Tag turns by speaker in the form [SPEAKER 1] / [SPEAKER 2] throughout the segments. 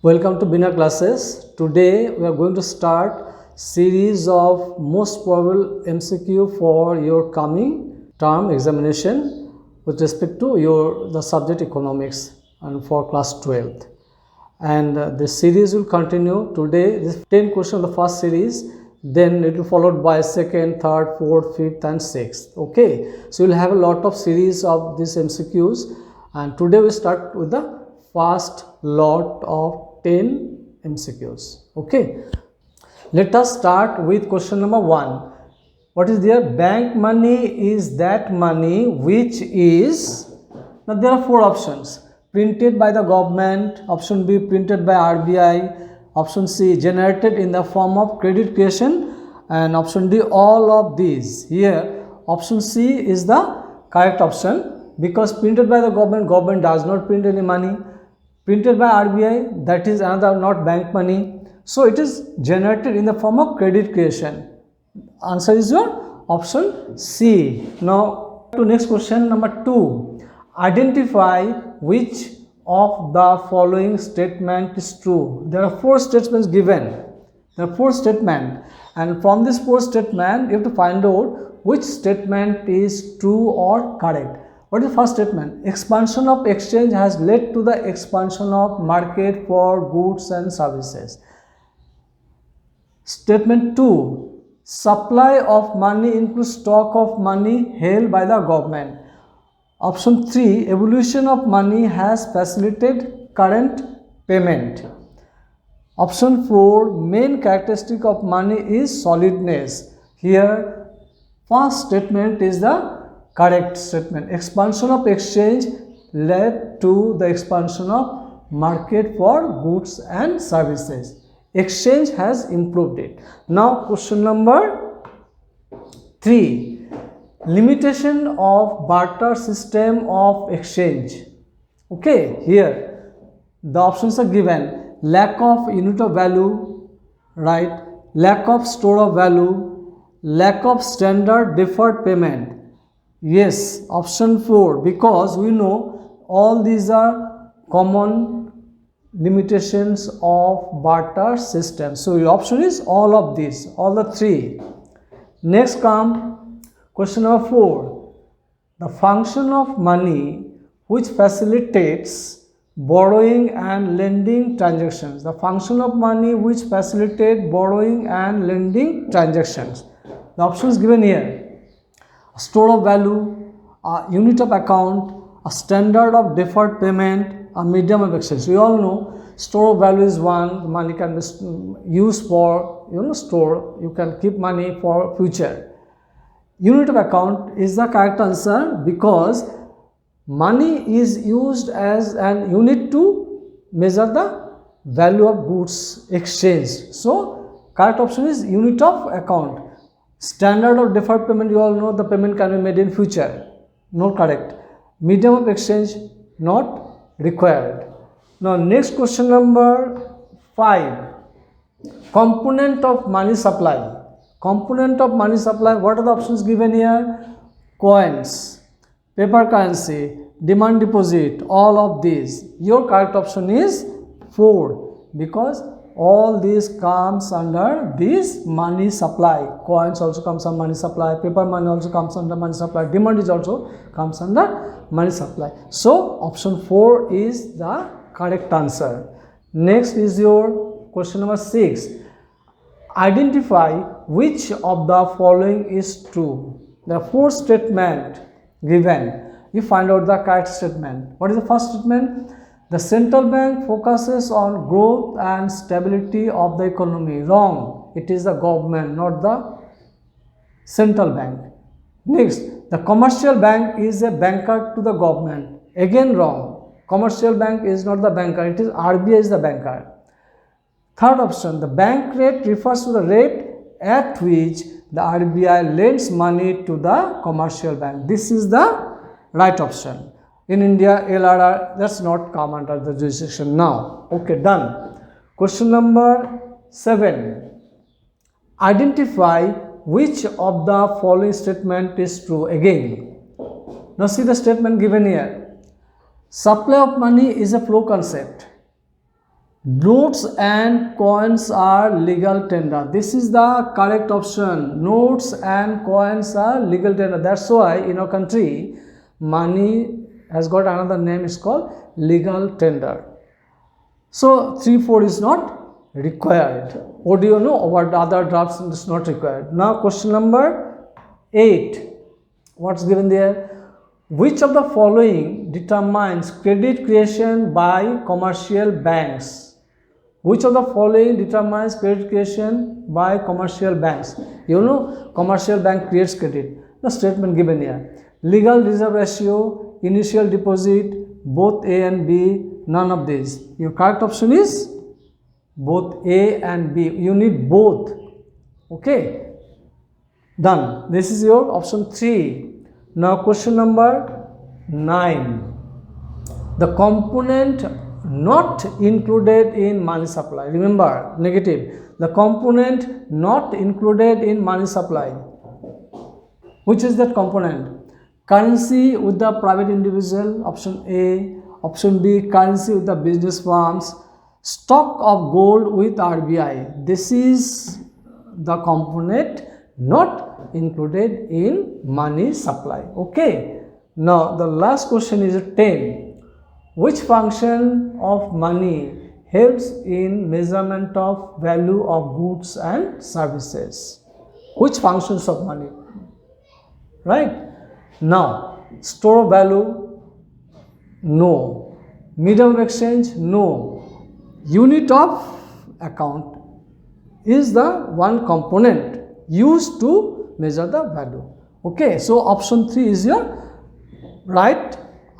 [SPEAKER 1] Welcome to Bina classes. Today we are going to start series of most probable MCQ for your coming term examination with respect to the subject economics and for class 12th. And the series will continue today. This 10 questions of the first series, then it will followed by second, third, fourth, fifth and sixth. Okay, so you'll have a lot of series of these MCQs, and today we start with the first lot of 10 MCQs. Okay, let us start with question number 1. What is there? Bank money is that money which is, now there are 4 options: printed by the government, option B printed by RBI, option C generated in the form of credit creation, and option D all of these. Here option C is the correct option, because printed by the government does not print any money. Printed by RBI, that is another, not bank money. So it is generated in the form of credit creation. Answer is your option C. Now to next question number 2. Identify which of the following statement is true. There are 4 statements given. There are 4 statements, and from this 4 statement you have to find out which statement is true or correct. What is the first statement? Expansion of exchange has led to the expansion of market for goods and services. Statement 2. Supply of money includes stock of money held by the government. Option 3. Evolution of money has facilitated current payment. Option 4. Main characteristic of money is solidness. Here first statement is the correct statement. Expansion of exchange led to the expansion of market for goods and services. Exchange has improved it. Now question number 3. Limitation of barter system of exchange. Okay, here the options are given: lack of unit of value, right? Lack of store of value, lack of standard deferred payment. Yes, option 4, because we know all these are common limitations of barter system. So your option is all of these, all the 3. Next come question number 4. The function of money which facilitates borrowing and lending transactions. The function of money which facilitates borrowing and lending transactions. The options given here: a store of value, a unit of account, a standard of deferred payment, a medium of exchange. We all know store of value is one. The money can be used for store. You can keep money for future. Unit of account is the correct answer, because money is used as an unit to measure the value of goods exchanged. So correct option is unit of account. Standard of deferred payment, you all know the payment can be made in future. Not correct. Medium of exchange, not required. Now next question number 5. Component of money supply. Component of money supply, what are the options given here? Coins, paper currency, demand deposit, all of these. Your correct option is 4, because all these comes under this money supply. Coins also comes under money supply, paper money also comes under money supply, demand is also comes under money supply. So option 4 is the correct answer. Next is your question number 6. Identify which of the following is true. There are 4 statements given. You find out the correct statement. What is the first statement? The central bank focuses on growth and stability of the economy. Wrong. It is the government, not the central bank. Next, the commercial bank is a banker to the government. Again wrong. Commercial bank is not the banker. It is RBI is the banker. Third option, the bank rate refers to the rate at which the RBI lends money to the commercial bank. This is the right option. In India, LRR, that's not come under the jurisdiction now. Okay, done. Question number 7. Identify which of the following statement is true. Again, now see the statement given here. Supply of money is a flow concept. Notes and coins are legal tender. This is the correct option. Notes and coins are legal tender. That's why in our country, money has got another name. It's called legal tender. So 3-4 is not required. What do you know about other drafts? It's not required. Now question number 8. What's given there? Which of the following determines credit creation by commercial banks? Which of the following determines credit creation by commercial banks? You know, commercial bank creates credit. The statement given here. Legal reserve ratio, initial deposit, both A and B, none of these. Your correct option is both A and B. You need both. Okay. Done. This is your option 3. Now question number 9. The component not included in money supply. Remember, negative. The component not included in money supply. Which is that component? Currency with the private individual, option A. Option B, currency with the business firms. Stock of gold with RBI. This is the component not included in money supply. Okay. Now the last question is 10. Which function of money helps in measurement of value of goods and services? Which functions of money? Right? Now, store of value? No. Medium of exchange? No. Unit of account is the one component used to measure the value. Okay, so option 3 is your right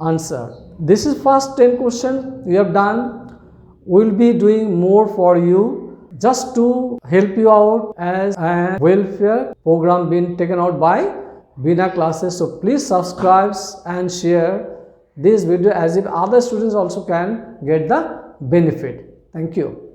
[SPEAKER 1] answer. This is first 10 question we have done. We will be doing more for you just to help you out as a welfare program being taken out by Bina classes. So please subscribe and share this video as if other students also can get the benefit. Thank you.